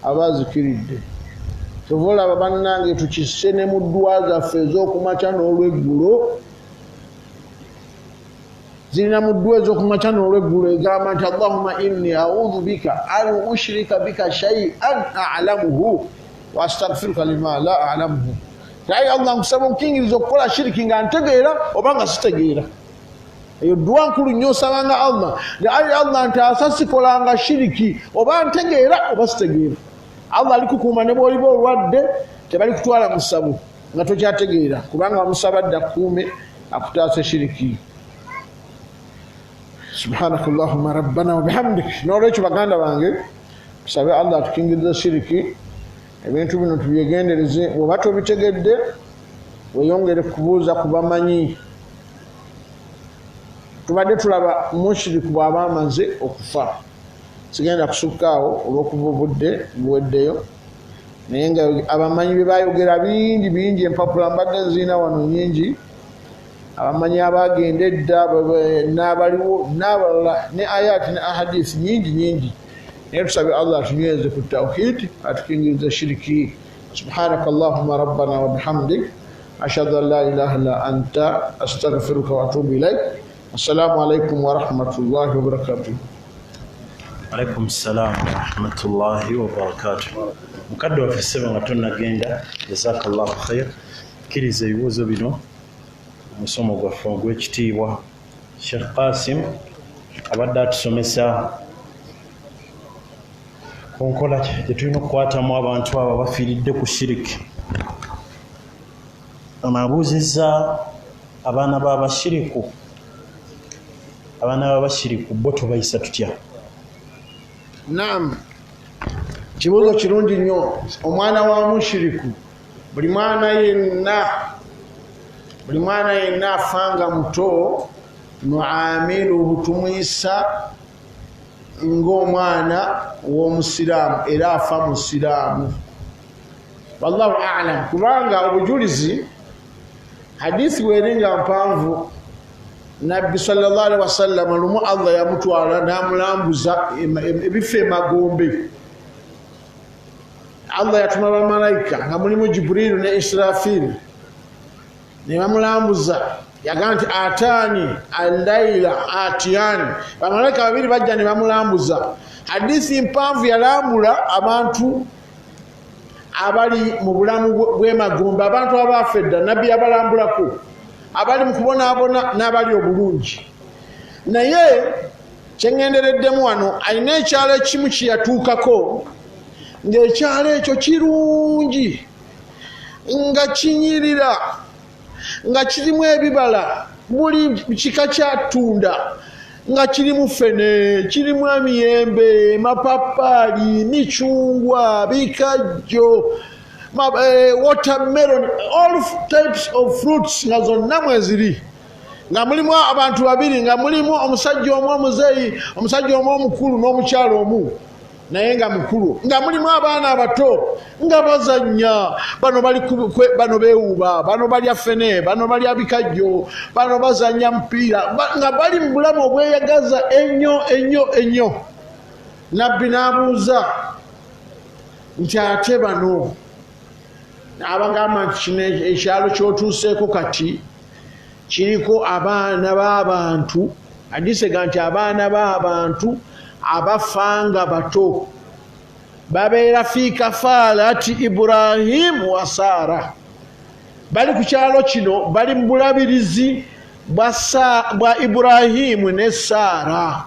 aba azikiridde kyova olaba bannange tukisse ne mu ddwa zaffe ez'okumakya n'olweggulo zirina mu ddwa ez'okumakya n'olweggulo egamba nti allahumma inni audhu bika an ushrika bika shay'an a'lamuhu wa astaghfiruka lima la a'lamuhu naye Allah nkusaba okukingiriza okukola shiriki nga ntegeera oba nga sitegeera eyo ddwa nkulu nnyo osabanga Allah naye Allah nti asasikolanga shiriki oba ntegeera oba sitegeera Allah alikukuuma ne bw'oliba olwadde tebali kutwala mu ssabo nga tokyategeera kubanga bamusaba dda kukuume akutaasa shiriki subhanakallahumma rabbana wa bihamdik. N'olwekyo baganda bange tusabe Allah atukingiriza shiriki, ebintu bino tubyegendereze. Bw'oba tobitegedde weyongere kubuuza ku bamanyi. Tubadde tulaba mushiriku bw'aba amaze okufa, sigenda kusukkaawo olw'okuva obudde buweddeyo, naye nga abamanyi bye bayogera bingi, empapula mbadde nziina wano nyingi, abamanyi abagenda edda n'abaliwo n'abalala ne ayati ne ahadisi nyingi. Naye tusabe Allah atunyweze ku tawhid, atukingirize shiriki. Subhanaka Allahumma rabbana wa bihamdik, ashhadu an la ilaha illa anta, astaghfiruka wa atubu ilaik. Assalamu alaikum wa rahmatullahi wa barakatuh. Alaikum salam wa rahmatullahi wa barakatuh. Mukadde waffe ssebo nga tonnagenda, jazakallahu khair. Kkiriza ebibuuzo bino omusomo gwaffe ogw'ekitiibwa Sheikh Qasim abadde atusomesa ku nkola gye tulina okukwatamu abantu abo bafiiridde ku shiriki. Abuuzizza abaana b'abashiriku, bo tubayisa tutya? Naam, kibuuzo kirungi nnyo. Omwana wa mushiriku, buli mwana yenna afanga muto, nuamiruhu tumuyisa ng'omwana w'omusiraamu era afa musiraamu. Wallahu a'lam. Kubanga obujulizi hadisi weringa mpanvu, Nabbi sallallahu alaihi wasallam lumu Allah yamutwala n'amulambuza ebifo emagombe. Allah yatuma bamalayika nga mulimu Jibrilu ne Israfil, ne bamulambuza. Yagamba nti atani al-laila atiyani, bamalayika babiri bajja ne bamulambuza. Hadisi mpanvu yalambula abantu abali mu bulamu bw'emagombe, abantu abafedda Nabbi yabalambulako, abali mu kubonaabona n'abali obulungi. Naye kyengendereddemu wano, alina ekyalo ekimu kye yatuukako, ng'ekyalo ekyo kirungi, nga kinyirira, nga kirimu ebibala, buli kika kya ttunda, nga kirimu fene, kirimu emiyembe, mapapaali, micungwa, bikajjo, watermelon, all types of fruits nga zonna mweziri, nga mulimu abantu babiri, nga mulimu omusajja omu omuzeeyi, omusajja omu omukulu n'omukyalo omu naye nga mukulu, nga mulimu abaana abato nga bazannya, bano beewuuba, bano balya fene, bano balya bikajjo, bano bazannya mupiira, nga bali mu bulamu obweyagaza ennyo. Nabbi n'abuuza nti ate bano abagamba nti kino ekyalo kyotuuseeko kati kiriko abaana b'abantu, hadisega nti abaana b'abantu abafanga bato babeera fi kafaalati Ibrahim wa Sara. Bali ku kyalo kino, bali mu bulabirizi bwa Ibrahimu ne Sara,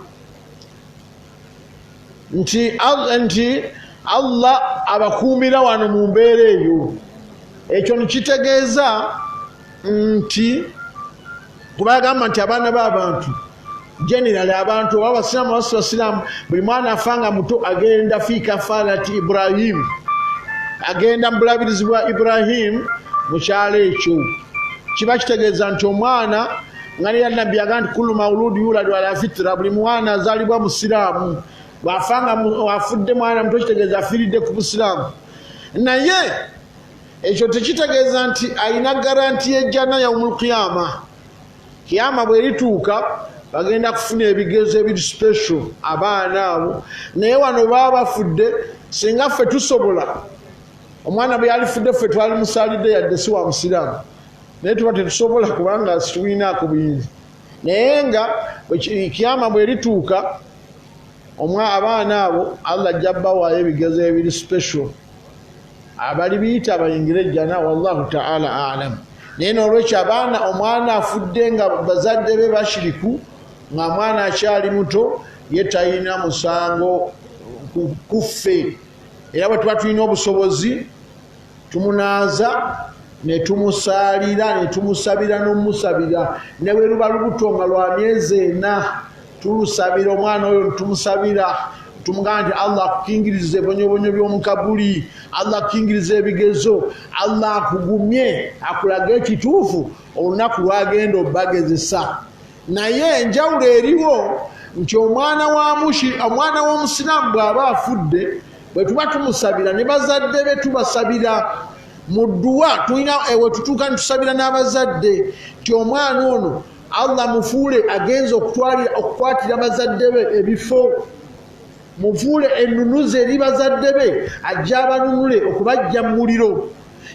nti Allah abakuumira wano mu mbeera eyo. Ekyo nikitegeeza nti kubagamba nti abaana b'abantu generally abantu abasiraamu buli mwana afanga muto agenda fi kafaalati Ibrahim, agenda mu bulabirizi bwa Ibrahim mu kyalo ekyo. Kiba kitegeeza nti omwana nga ne Nabbi agamba nti kullu mawludi yuladu ala fitra, buli mwana azaalibwa musiraamu. Bw'afanga afudde mwana muto kitegeeza afiiridde ku busiraamu. Naye ekyo tekitegeeza nti alina garanti y'ejjana yaumul qiyama. Kiyama bw'erituuka bagenda kufuna ebigezo ebiri special abaana abo. Naye wano baba bafudde, singa ffe tusobola, omwana bwe yalifudde ffe twali musaalidde yadde si wa musiraamu, naye tuba tetusobola kubanga situlinaako buyinza. Naye nga kiyama bw'erituuka, abaana abo Allah ajja bbawaayo ebigezo ebiri special abali biyita bayingire ejjana. Wallahu ta'ala a'lam. Naye n'olwekyo omwana afudde nga bazadde be bashiriku, nga mwana akyali muto, ye talina musango ku ffe. Era bwe tuba tulina obusobozi tumunaaza ne tumusaalira ne tumusabira n'omusabira, ne bwe luba lubuto nga lwa myezi 4 tulusabira omwana oyo tumusabira tumugamba nti Allah akukingirize bonyobonyo by'omukabuli, Allah akukingirize ebigezo, Allah akugumye akulage ekituufu olunaku lwagenda obbagezesa. Naye enjawulo eriwo nti omwana w'omusiraamu bw'aba afudde bwe tuba tumusabira ne bazadde be tubasabira mu dduwa, tulina ewe tutuuka nitusabira n'abazadde nti omwana ono Allah mufuule agenza okukwatira bazadde be ebifo, mufuule ennunuze eri bazadde be ajja abanunule okubajja mu muliro.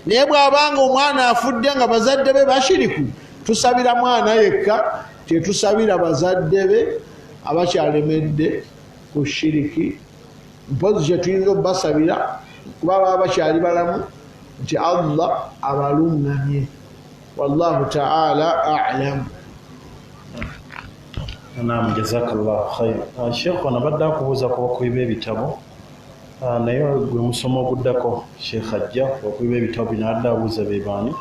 Naye bw'abanga omwana afudde nga bazadde be bashiriku, tusabira mwana yekka, tetusabira bazadde be abakyalemedde ku shiriki. Mpozi kyetuyinza obbasabira kuba baba bakyali balamu nti Allah abalungamye. Wallahu ta'ala a'lam. Naam, jazakallahu khair. Sheikh anabadde akubuuza ku bakubi b'ebitabo, naye gwe musoma oguddako Sheikh ajja bakubi b'ebitabo bino adde abuuza be baani,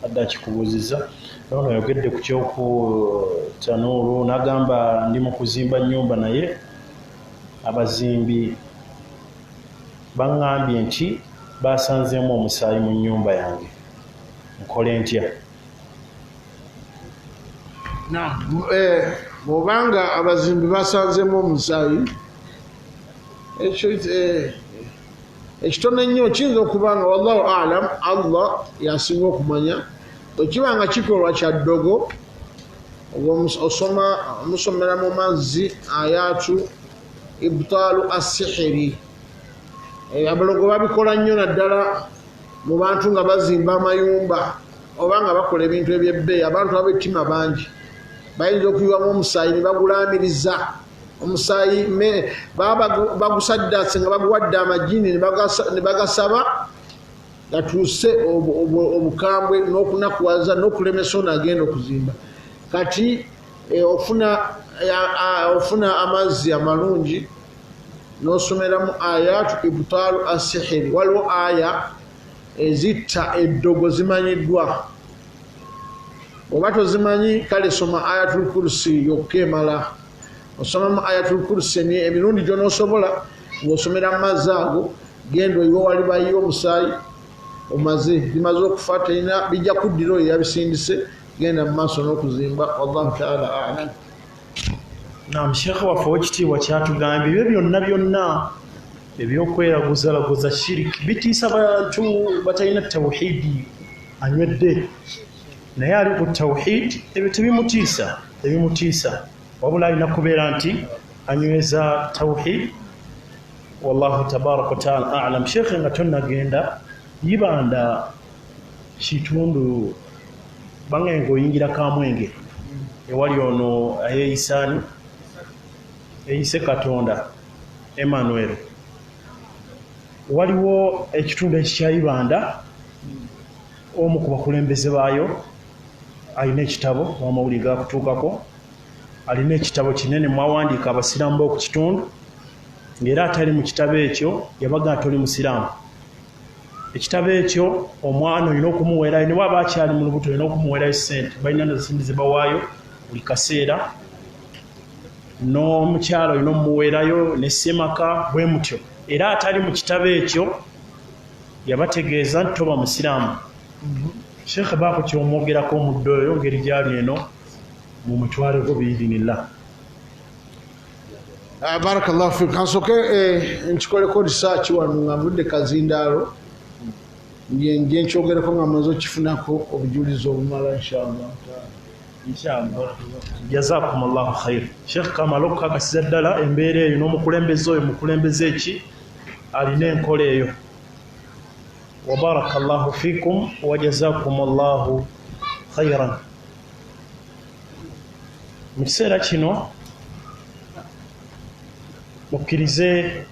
adde akikubuuzizza. Ono oyogedde ku kyoku tanuuru n'agamba ndi mu kuzimba nnyumba naye abazimbi baŋŋambye nti basanzeemu omusaayi mu nnyumba yange, nkole ntya? Bw'obanga abazimbi basanzeemu omusaayi, ekitono ennyo kiyinza okuba nga wallahu alam, Allah yasinga okumanya. Bwekiba nga kikolwa kya ddogo, musomera mu mazzi ayatu ibtaalu as-sihiri. Abalogo babikola nnyo naddala mu bantu nga bazimba amayumba oba nga bakola ebintu ebyebbeeyi. Abantu ab'ettima bangi bayinza okuyiwamu omusaayi ne bagulaamiriza. Omusaayi baba bagusaddaase nga baguwadde amajini ne bagasaba gatuuse obukambwe n'okunakuwaza n'okulemesa ono agenda okuzimba. Kati ofuna amazzi amalungi n'osomeramu ayatu ibtaalu as-sihiri. Waliwo aya ezitta eddogo zimanyiddwa. Oba tozimanyi kale soma ayatul kursi yokka emala. Osomamu ayatul kursi emirundi gy'onoosobola ng'osomera mu mazzi ago, genda oyiwe wali bayiye omusaayi omaze bimaze okufa, terina bijja kuddira oyo yabisindise, genda mu maaso n'okuzimba. Wallahu ta'ala a'lam. Naam, Sheikh waffe ow'ekitiibwa kyatugambye ebyo byonna ebyokweraguza shiriki bitiisa bantu batalina tawhidi anywedde, naye ali ku tawhidi ebyo tebimutiisa wabula alina kubeera nti anyweza tawhidi. Wallahu tabaraka wa ta'ala a'lam. Sheikh nga tonnagenda yibanda kitundu bange ng'oyingira Kamwenge ewali ono ayeeyisaani eyise Katonda Emmanuel, waliwo ekitundu ekikyayibanda, omu ku bakulembeze baayo alina ekitabo w'amawulire gakutuukako, alina ekitabo kinene mwawandiika abasiraamu b'oku kitundu, ng'era atali mu kitabo ekyo yabaga nti oli musiraamu. Ekitabo ekyo omwana olina okumuweerayo, ne bw'aba akyali mu lubuto olina okumuweerayo ssente, balina n'esente ze bawaayo buli kaseera, n'omukyala olina omumuweerayo ne ssemaka bwe mutyo. Era atali mu kitabo ekyo yabategeeza nti toba musiraamu. Sheikh baako kyomwogerako omuddo oyo ngeri gyali eno mu mutwaleko biidinillah. Barakallahu fik. Kansoke nkikoleko research wano nga mvudde Kazindaalo, nje nkyogereko nga maze okifunako obujulizi obumala inshallah. Jazakumullahu khair. Sheikh Kamala okukakasiza ddala embeera eyo n'omukulembeze oyo mukulembeze ki alina enkola eyo. Wa barakallahu fikum wa jazakumullahu khairan. Mu kiseera kino mukkirize